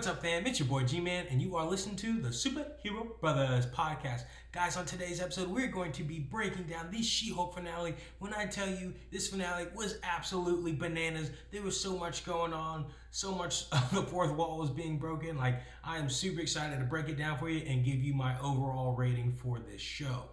What's up, fam? It's your boy G-Man, and you are listening to the Superhero Brothers podcast. Guys, on today's episode, we're going to be breaking down the She-Hulk finale. When I tell you, this finale was absolutely bananas. There was so much going on, so much the fourth wall was being broken. Like, I am super excited to break it down for you and give you my overall rating for this show.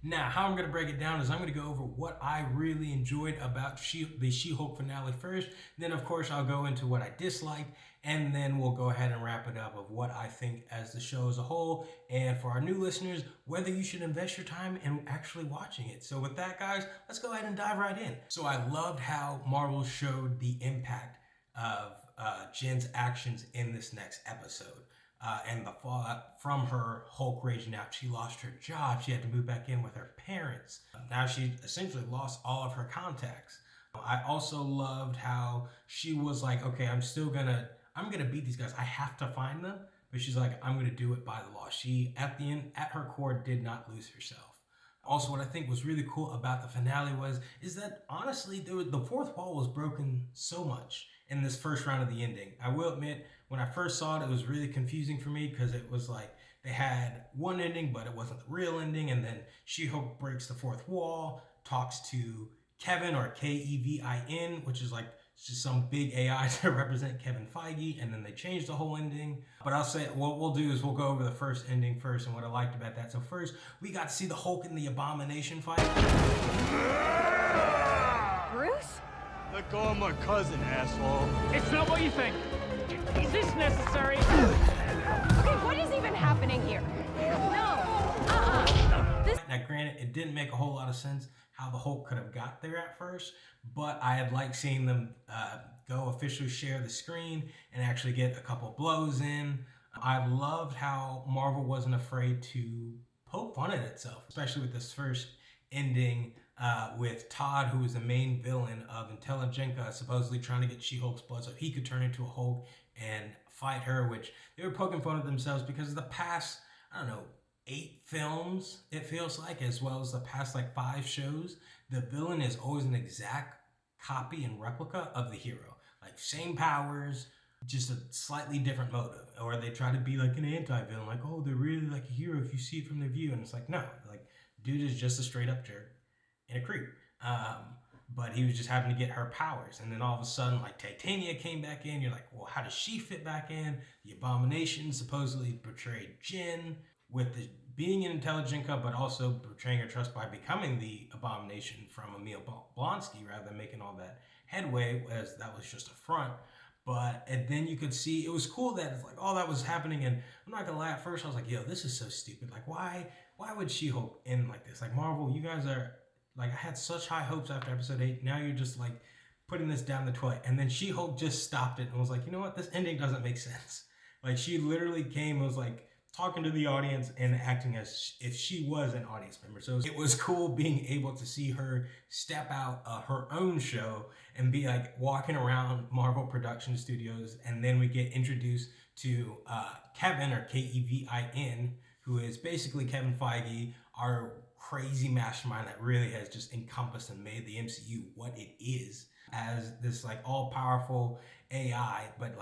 Now, how I'm going to break it down is I'm going to go over what I really enjoyed about the She-Hulk finale first. Then, of course, I'll go into what I disliked. And then we'll go ahead and wrap it up of what I think as the show as a whole. And for our new listeners, whether you should invest your time in actually watching it. So with that, guys, let's go ahead and dive right in. So I loved how Marvel showed the impact of Jen's actions in this next episode. And the fallout from her Hulk raging out. She lost her job. She had to move back in with her parents. Now she essentially lost all of her contacts. I also loved how she was like, okay, I'm gonna beat these guys. I have to find them. But she's like, I'm gonna do it by the law. She, at the end, at her core, did not lose herself. Also, what I think was really cool about the finale is that honestly, the fourth wall was broken so much in this first round of the ending. I will admit, when I first saw it, it was really confusing for me because it was like they had one ending, but it wasn't the real ending. And then She-Hulk breaks the fourth wall, talks to Kevin, or Kevin, which is like just some big AI to represent Kevin Feige, and then they changed the whole ending. But I'll say what we'll do is we'll go over the first ending first and what I liked about that. So first, we got to see the Hulk and the Abomination fight. Bruce? Let go of my cousin, asshole. It's not what you think. Is this necessary? Okay, what is even happening here? No. Now, granted, it didn't make a whole lot of sense how the Hulk could have got there at first, but I had liked seeing them go officially share the screen and actually get a couple blows in. I loved how Marvel wasn't afraid to poke fun at itself, especially with this first ending with Todd, who was the main villain of Intelligenka, supposedly trying to get She-Hulk's blood so he could turn into a Hulk and fight her, which they were poking fun at themselves because of the past, 8 films, it feels like, as well as the past 5 shows, the villain is always an exact copy and replica of the hero. Like, same powers, just a slightly different motive. Or they try to be like an anti-villain, like, oh, they're really like a hero if you see it from their view. And it's like, no, like, dude is just a straight up jerk and a creep. But he was just having to get her powers. And then all of a sudden, Titania came back in. You're like, well, how does she fit back in? The Abomination supposedly betrayed Jen with being an Intelligenka, but also betraying her trust by becoming the Abomination from Emil Blonsky, rather than making all that headway, as that was just a front. And then you could see, it was cool that it's like all that was happening, and I'm not gonna lie, at first I was like, yo, this is so stupid. Like, why would She-Hulk end like this? Like, Marvel, you guys are, I had such high hopes after episode 8, now you're just putting this down the toilet. And then She-Hulk just stopped it and was like, you know what, this ending doesn't make sense. She literally came and was talking to the audience and acting as if she was an audience member. So it was cool being able to see her step out of her own show and be walking around Marvel production studios. And then we get introduced to Kevin, or Kevin, who is basically Kevin Feige, our crazy mastermind that really has just encompassed and made the MCU what it is, as this all-powerful AI, but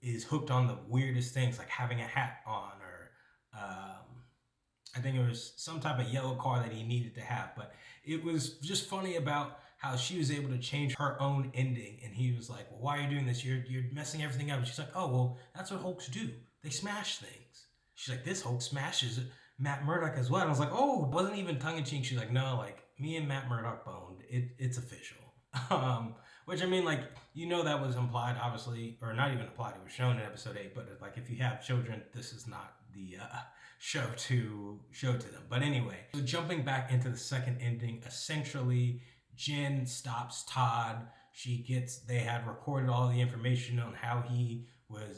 is hooked on the weirdest things, like having a hat on, or I think it was some type of yellow car that he needed to have. But it was just funny about how she was able to change her own ending. And he was like, well, why are you doing this? You're messing everything up. And she's like, oh, well, that's what Hulks do. They smash things. She's like, this Hulk smashes Matt Murdock as well. And I was like, oh, it wasn't even tongue-in-cheek. She's like, no, me and Matt Murdock boned. It's official. Which, that was implied, obviously, or not even implied. It was shown in episode 8. But if you have children, this is not the show to show to them. But anyway, so jumping back into the second ending, essentially, Jen stops Todd. They had recorded all the information on how he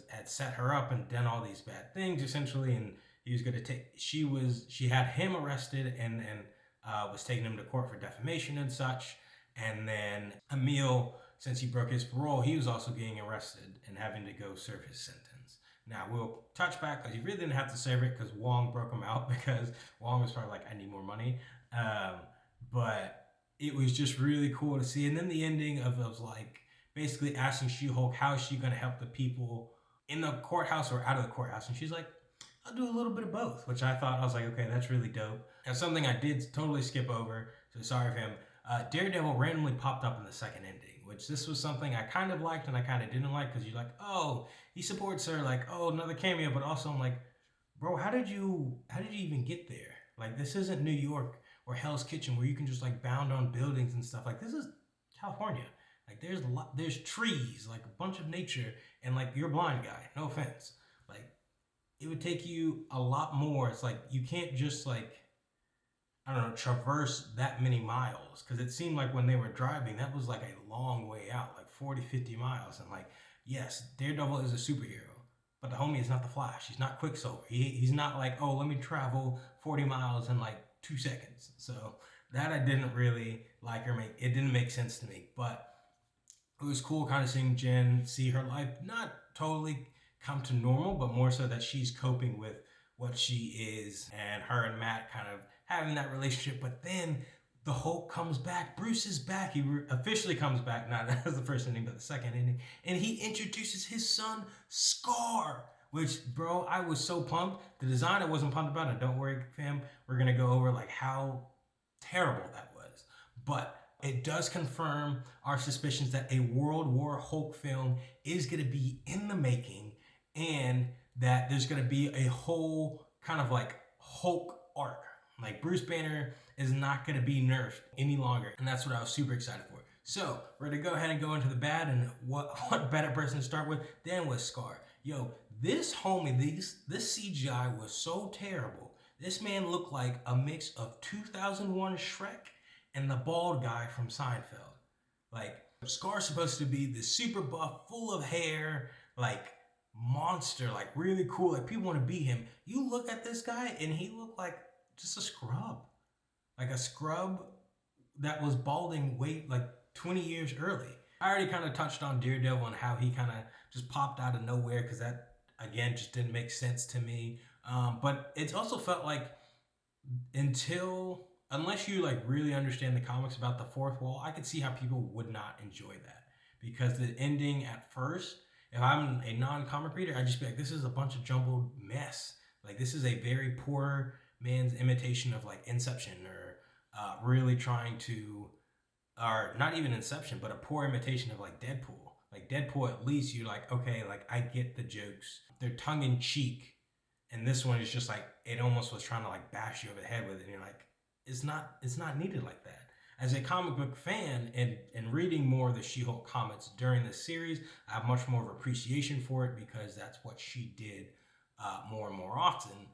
had set her up and done all these bad things, essentially, and he was going to she had him arrested and was taking him to court for defamation and such. And then Emil, since he broke his parole, he was also getting arrested and having to go serve his sentence. Now, we'll touch back, because he really didn't have to serve it, because Wong broke him out, because Wong was probably like, I need more money. But it was just really cool to see. And then the ending of basically asking She-Hulk, how is she going to help the people in the courthouse or out of the courthouse. And she's like, I'll do a little bit of both, which I thought, I was like, okay, that's really dope. And something I did totally skip over, so sorry for him. Daredevil randomly popped up in the second ending, which this was something I kind of liked and I kind of didn't like, because you're like, oh, he supports her, like, oh, another cameo. But also I'm like, bro, how did you even get there? Like, this isn't New York or Hell's Kitchen where you can just like bound on buildings and stuff. Like, this is California. Like, there's trees, like a bunch of nature, and like, you're a blind guy, no offense. Like, it would take you a lot more. It's like, you can't just like, I don't know, traverse that many miles. Because it seemed like when they were driving, that was like a long way out, like 40, 50 miles. And like, yes, Daredevil is a superhero, but the homie is not the Flash. He's not Quicksilver. He's not like, oh, let me travel 40 miles in like 2 seconds. So that I didn't really like or it didn't make sense to me. But it was cool kind of seeing Jen see her life not totally come to normal, but more so that she's coping with what she is, and her and Matt kind of having that relationship. But then the Hulk comes back. Bruce is back. He officially comes back, not as the first ending, but the second ending. And he introduces his son, Sakarr, which, bro, I was so pumped. The design I wasn't pumped about, and don't worry, fam, we're going to go over like how terrible that was. But it does confirm our suspicions that a World War Hulk film is going to be in the making, and that there's going to be a whole kind of like Hulk arc. Like, Bruce Banner is not going to be nerfed any longer, and that's what I was super excited for. So we're going to go ahead and go into the bad, and what better person to start with than with Sakarr. Yo, this homie, this CGI was so terrible. This man looked like a mix of 2001 Shrek and the bald guy from Seinfeld. Like, Sakarr's supposed to be this super buff, full of hair, like monster, like really cool, like people want to be him. You look at this guy and he looked like just a scrub. Like a scrub that was balding like 20 years early. I already kind of touched on Daredevil and how he kind of just popped out of nowhere, because that, again, just didn't make sense to me. But it also felt like unless you like really understand the comics about the fourth wall, I could see how people would not enjoy that. Because the ending at first, if I'm a non-comic reader, I'd just be like, this is a bunch of jumbled mess. Like, this is a very poor man's imitation of like Inception, or really trying to, or not even Inception, but a poor imitation of like Deadpool. Like Deadpool, at least you're like, okay, like I get the jokes. They're tongue in cheek. And this one is just like, it almost was trying to like bash you over the head with it. And you're like, it's not needed like that. As a comic book fan and reading more of the She-Hulk comics during this series, I have much more of appreciation for it, because that's what she did more and more often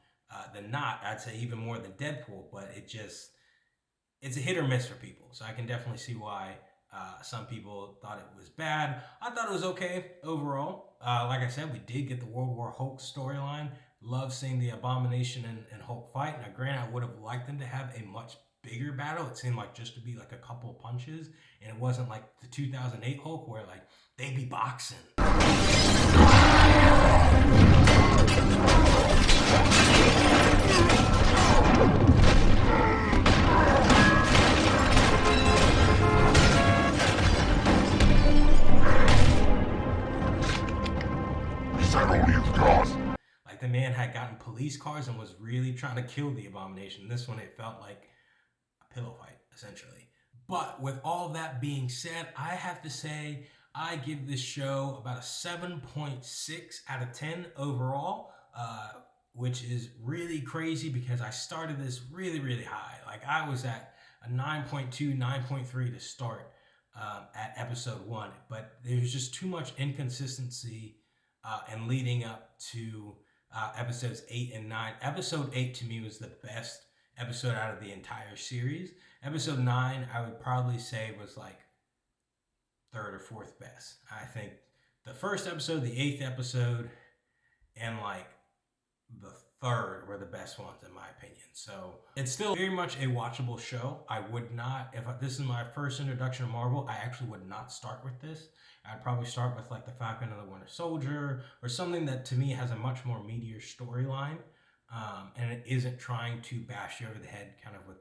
than not. I'd say even more than Deadpool, but it's a hit or miss for people. So I can definitely see why some people thought it was bad. I thought it was okay overall. Like I said, we did get the World War Hulk storyline. Love seeing the Abomination and Hulk fight. Now, granted, I would have liked them to have a much bigger battle. It seemed like just to be like a couple punches, and it wasn't like the 2008 Hulk where like they be boxing. Like, the man had gotten police cars and was really trying to kill the Abomination. This one, it felt like a pillow fight, essentially. But with all that being said, I have to say I give this show about a 7.6 out of 10 overall, which is really crazy because I started this really, really high. Like, I was at a 9.2, 9.3 to start at episode 1, but there's just too much inconsistency and leading up to episodes 8 and 9. Episode 8 to me was the best episode out of the entire series. Episode 9, I would probably say, was like third or fourth best. I think the first episode, the 8th episode, and like the third were the best ones in my opinion. So it's still very much a watchable show. I would not, if this is my first introduction to Marvel, I actually would not start with this. I'd probably start with like the Falcon and the Winter Soldier, or something that to me has a much more meatier storyline, and it isn't trying to bash you over the head kind of with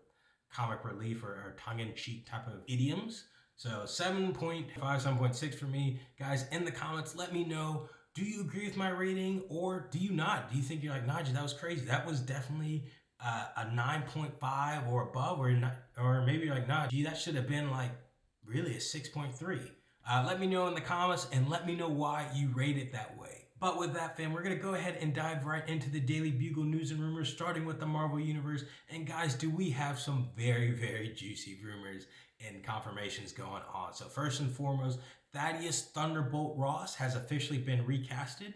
comic relief or tongue-in-cheek type of idioms. So 7.5, 7.6 for me. Guys, in the comments, let me know, Do you agree with my rating or do you not? Do you think you're like, Najee, that was crazy? That was definitely a 9.5 or above, or not, or maybe you're like, nah, gee, that should have been like really a 6.3. Let me know in the comments and let me know why you rate it that way. But with that, fam, we're going to go ahead and dive right into the Daily Bugle news and rumors, starting with the Marvel Universe. And guys, do we have some very, very juicy rumors and confirmations going on? So first and foremost, Thaddeus Thunderbolt Ross has officially been recasted.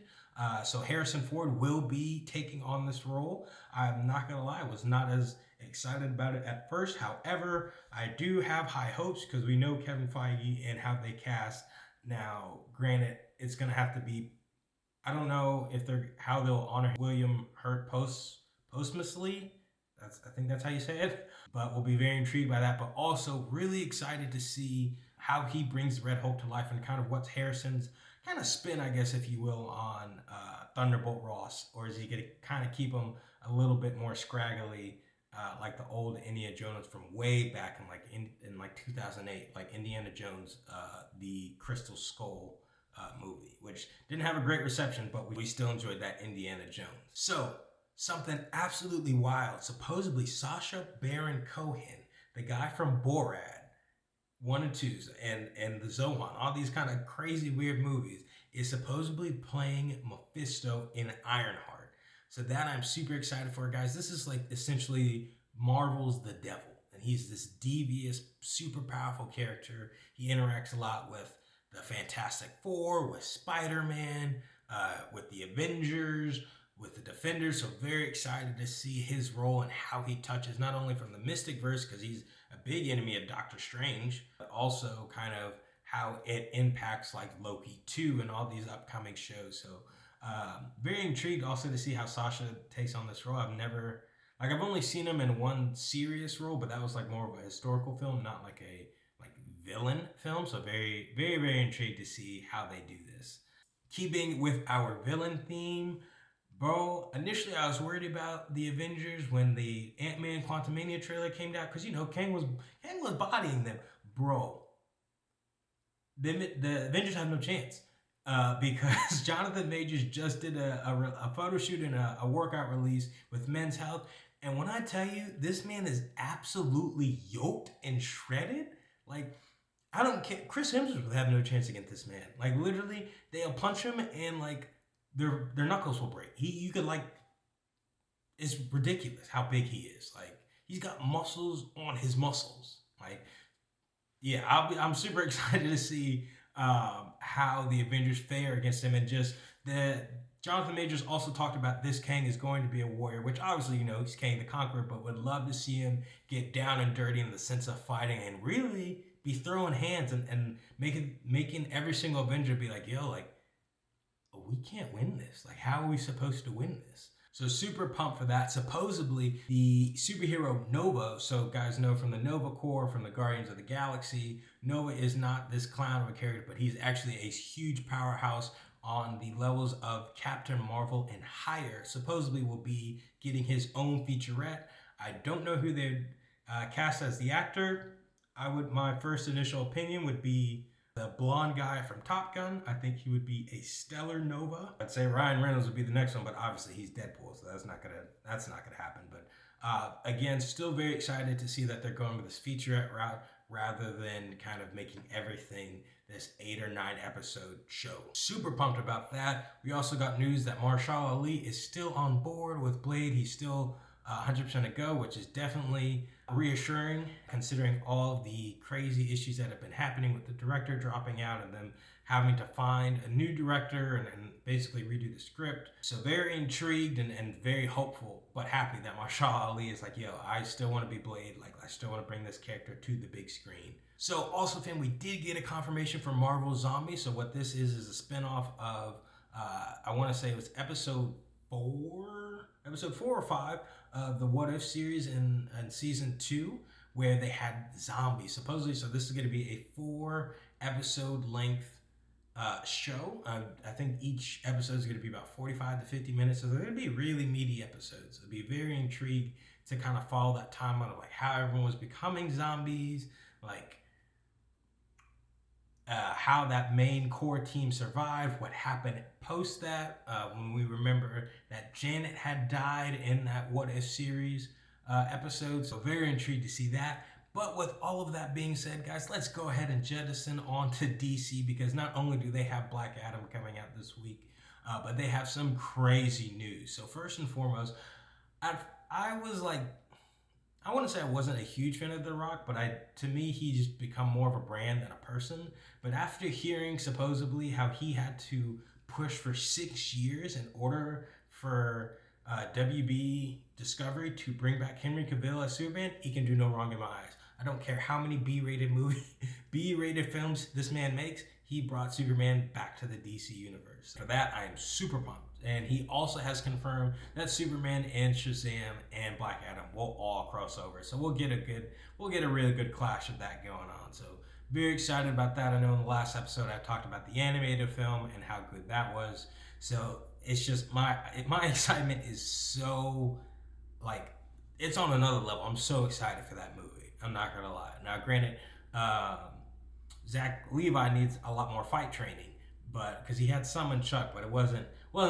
So Harrison Ford will be taking on this role. I'm not going to lie, I was not as excited about it at first. However, I do have high hopes because we know Kevin Feige and how they cast. Now, granted, it's going to have to be, I don't know if how they'll honor William Hurt posthumously. I think that's how you say it. But we'll be very intrigued by that. But also really excited to see how he brings Red Hulk to life and kind of what's Harrison's kind of spin, I guess, if you will, on Thunderbolt Ross. Or is he going to kind of keep him a little bit more scraggly, like the old Indiana Jones from way back in like 2008, like Indiana Jones, the Crystal Skull movie, which didn't have a great reception, but we still enjoyed that Indiana Jones. So something absolutely wild. Supposedly Sacha Baron Cohen, the guy from Borat 1 and 2s and the Zohan, all these kind of crazy weird movies, is supposedly playing Mephisto in Ironheart. So that I'm super excited for, guys. This is like essentially Marvel's The Devil, and he's this devious, super powerful character. He interacts a lot with the Fantastic Four, with Spider-Man, with the Avengers, with the Defenders. So very excited to see his role and how he touches not only from the Mystic Verse, because he's a big enemy of Doctor Strange, but also kind of how it impacts like Loki 2 and all these upcoming shows. So very intrigued also to see how Sacha takes on this role. I've only seen him in one serious role, but that was like more of a historical film, not like a villain film. So very, very, very intrigued to see how they do this. Keeping with our villain theme, bro, initially I was worried about the Avengers when the Ant-Man Quantumania trailer came out, because Kang was bodying them. Bro, the Avengers have no chance, because Jonathan Majors just did a photo shoot and a workout release with Men's Health, and when I tell you, this man is absolutely yoked and shredded. Like, I don't care. Chris Hemsworth would have no chance against this man. Like, literally, they'll punch him and like their knuckles will break. You could like, it's ridiculous how big he is. Like, he's got muscles on his muscles. Like, yeah, I'm super excited to see how the Avengers fare against him. And just Jonathan Majors also talked about this Kang is going to be a warrior, which obviously, he's Kang the Conqueror, but would love to see him get down and dirty in the sense of fighting and really be throwing hands and making every single Avenger be like, yo, like, we can't win this. Like, how are we supposed to win this? So super pumped for that. Supposedly the superhero Nova, so guys know from the Nova Corps, from the Guardians of the Galaxy, Nova is not this clown of a character, but he's actually a huge powerhouse on the levels of Captain Marvel and higher. Supposedly will be getting his own featurette. I don't know who they'd cast as the actor. My first initial opinion would be the blonde guy from Top Gun. I think he would be a stellar Nova. I'd say Ryan Reynolds would be the next one, but obviously he's Deadpool, so that's not gonna happen. But again, still very excited to see that they're going with this featurette route rather than kind of making everything this 8 or 9 episode show. Super pumped about that. We also got news that Marshall Ali is still on board with Blade. He's still 100% a go, which is definitely reassuring considering all the crazy issues that have been happening with the director dropping out and them having to find a new director and basically redo the script. So very intrigued and very hopeful, but happy that Marshall Ali is like, yo, I still want to be Blade. Like, I still want to bring this character to the big screen. So also, fam, we did get a confirmation from Marvel Zombies. So what this is a spinoff of, I want to say it was episode 4 or 5 of the What If series in season 2, where they had zombies supposedly. So this is going to be a 4 episode length show. I think each episode is going to be about 45 to 50 minutes. So they're going to be really meaty episodes. I'd be very intrigued to kind of follow that timeline of like how everyone was becoming zombies. Like, how that main core team survived, what happened post that, when we remember that Janet had died in that What If series episode. So very intrigued to see that. But with all of that being said, guys, let's go ahead and jettison on to DC, because not only do they have Black Adam coming out this week, but they have some crazy news. So first and foremost, I was like, I wouldn't say I wasn't a huge fan of The Rock, but to me, he just become more of a brand than a person. But after hearing supposedly how he had to push for 6 years in order for WB Discovery to bring back Henry Cavill as Superman, he can do no wrong in my eyes. I don't care how many B-rated films this man makes, he brought Superman back to the DC universe. For that, I am super pumped. And he also has confirmed that Superman and Shazam and Black Adam will all cross over. So we'll get a really good clash of that going on. So very excited about that. I know in the last episode I talked about the animated film and how good that was. So it's just my excitement is so, like, it's on another level. I'm so excited for that movie. I'm not gonna lie. Now, granted, Zach Levi needs a lot more fight training, but because he had some in Chuck, but it wasn't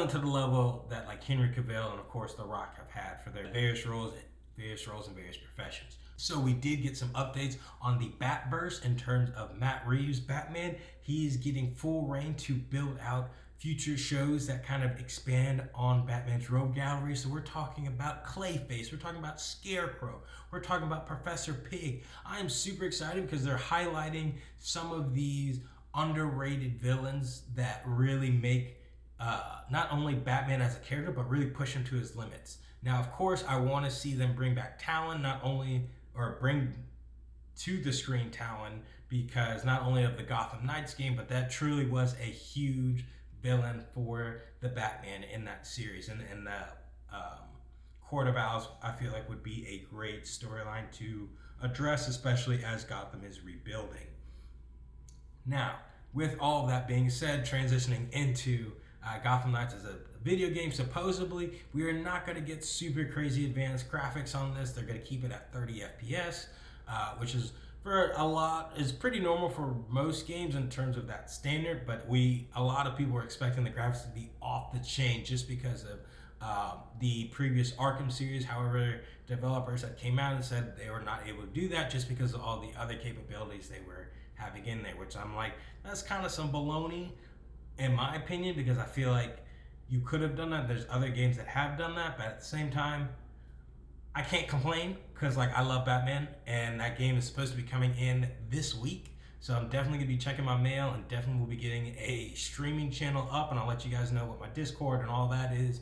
to the level that like Henry Cavill and of course The Rock have had for their various roles in various professions. So we did get some updates on the Batverse in terms of Matt Reeves' Batman. He's getting full reign to build out future shows that kind of expand on Batman's rogue gallery. So we're talking about Clayface, we're talking about Scarecrow, we're talking about Professor Pig. I am super excited because they're highlighting some of these underrated villains that really make not only Batman as a character, but really push him to his limits. Now, of course, I want to see them bring back Talon, bring to the screen Talon, because not only of the Gotham Knights game, but that truly was a huge villain for the Batman in that series. And the Court of Owls, I feel like, would be a great storyline to address, especially as Gotham is rebuilding. Now, with all of that being said, transitioning into Gotham Knights as a video game, supposedly we are not going to get super crazy advanced graphics on this. They're going to keep it at 30 FPS, which is pretty normal for most games in terms of that standard, but a lot of people are expecting the graphics to be off the chain just because of the previous Arkham series. However, developers that came out and said they were not able to do that just because of all the other capabilities they were having in there, which I'm like, that's kind of some baloney in my opinion, because I feel like you could have done that. There's other games that have done that, but at the same time, I can't complain because like I love Batman, and that game is supposed to be coming in this week. So I'm definitely gonna be checking my mail, and definitely will be getting a streaming channel up, and I'll let you guys know what my Discord and all that is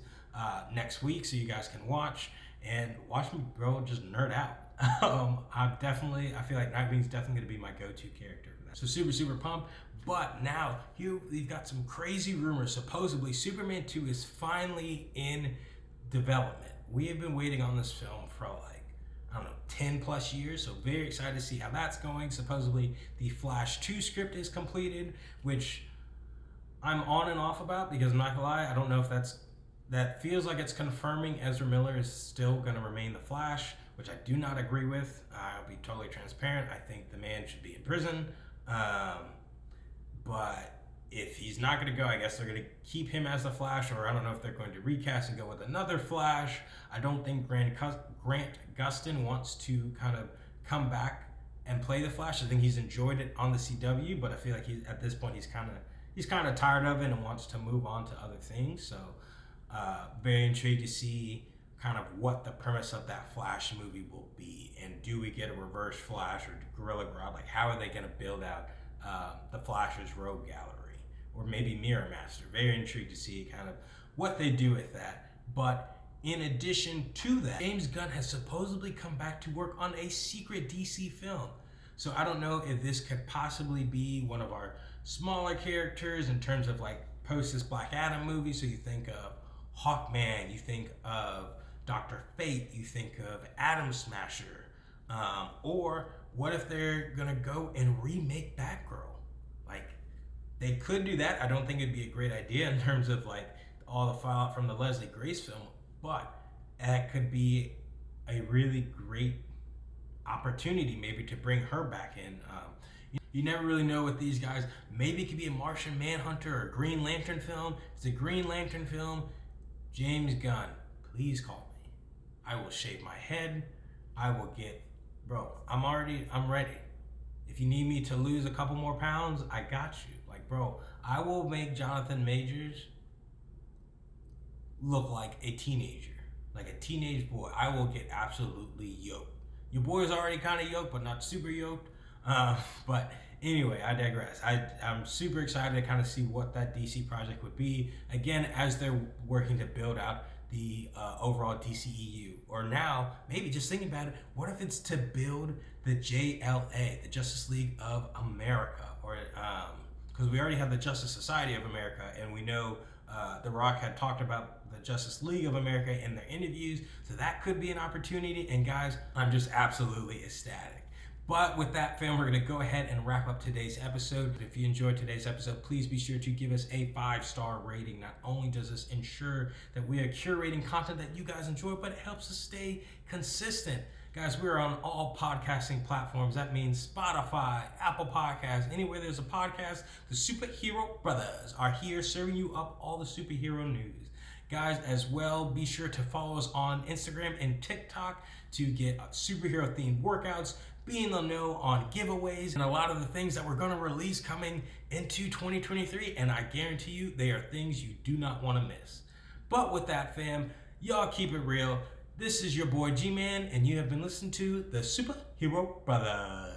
next week, so you guys can watch me, bro, just nerd out. I feel like Nightwing's definitely gonna be my go-to character for that. So super pumped. But now we've got some crazy rumors. Supposedly Superman 2 is finally in development. We have been waiting on this film for like, I don't know, 10 plus years. So very excited to see how that's going. Supposedly the Flash 2 script is completed, which I'm on and off about, because I'm not gonna lie, I don't know if that feels like it's confirming Ezra Miller is still gonna remain the Flash, which I do not agree with. I'll be totally transparent. I think the man should be in prison. But if he's not going to go, I guess they're going to keep him as the Flash, or I don't know if they're going to recast and go with another Flash. I don't think Grant Gustin wants to kind of come back and play the Flash. I think he's enjoyed it on the CW, but I feel like at this point he's kind of tired of it and wants to move on to other things. So very intrigued to see kind of what the premise of that Flash movie will be, and do we get a reverse Flash or Gorilla Grodd? Like, how are they going to build out the Flash's rogue gallery, or maybe Mirror Master? Very intrigued to see kind of what they do with that. But in addition to that, James Gunn has supposedly come back to work on a secret DC film. So I don't know if this could possibly be one of our smaller characters in terms of like post this Black Adam movie. So you think of Hawkman, you think of Dr. Fate, you think of Atom Smasher, or what if they're gonna go and remake Batgirl? Like, they could do that. I don't think it'd be a great idea in terms of like all the fallout from the Leslie Grace film, but that could be a really great opportunity maybe to bring her back in. You never really know with these guys. Maybe it could be a Martian Manhunter or a Green Lantern film. It's a Green Lantern film. James Gunn, please call me. I will shave my head. I will get, bro, I'm ready. If you need me to lose a couple more pounds, I got you. Like, bro, I will make Jonathan Majors look like a teenager, like a teenage boy. I will get absolutely yoked. Your boy is already kind of yoked, but not super yoked. But anyway, I digress. I'm super excited to kind of see what that DC project would be. Again, as they're working to build out the overall DCEU. Or now, maybe just thinking about it, what if it's to build the JLA, the Justice League of America? Or because we already have the Justice Society of America, and we know The Rock had talked about the Justice League of America in their interviews, so that could be an opportunity. And guys, I'm just absolutely ecstatic. But with that, fam, we're going to go ahead and wrap up today's episode. If you enjoyed today's episode, please be sure to give us a 5-star rating. Not only does this ensure that we are curating content that you guys enjoy, but it helps us stay consistent. Guys, we're on all podcasting platforms. That means Spotify, Apple Podcasts, anywhere there's a podcast. The Superhero Brothers are here serving you up all the superhero news. Guys, as well, be sure to follow us on Instagram and TikTok to get superhero themed workouts, be in the know on giveaways, and a lot of the things that we're going to release coming into 2023. And I guarantee you, they are things you do not want to miss. But with that, fam, y'all keep it real. This is your boy G-Man, and you have been listening to the Superhero Brothers.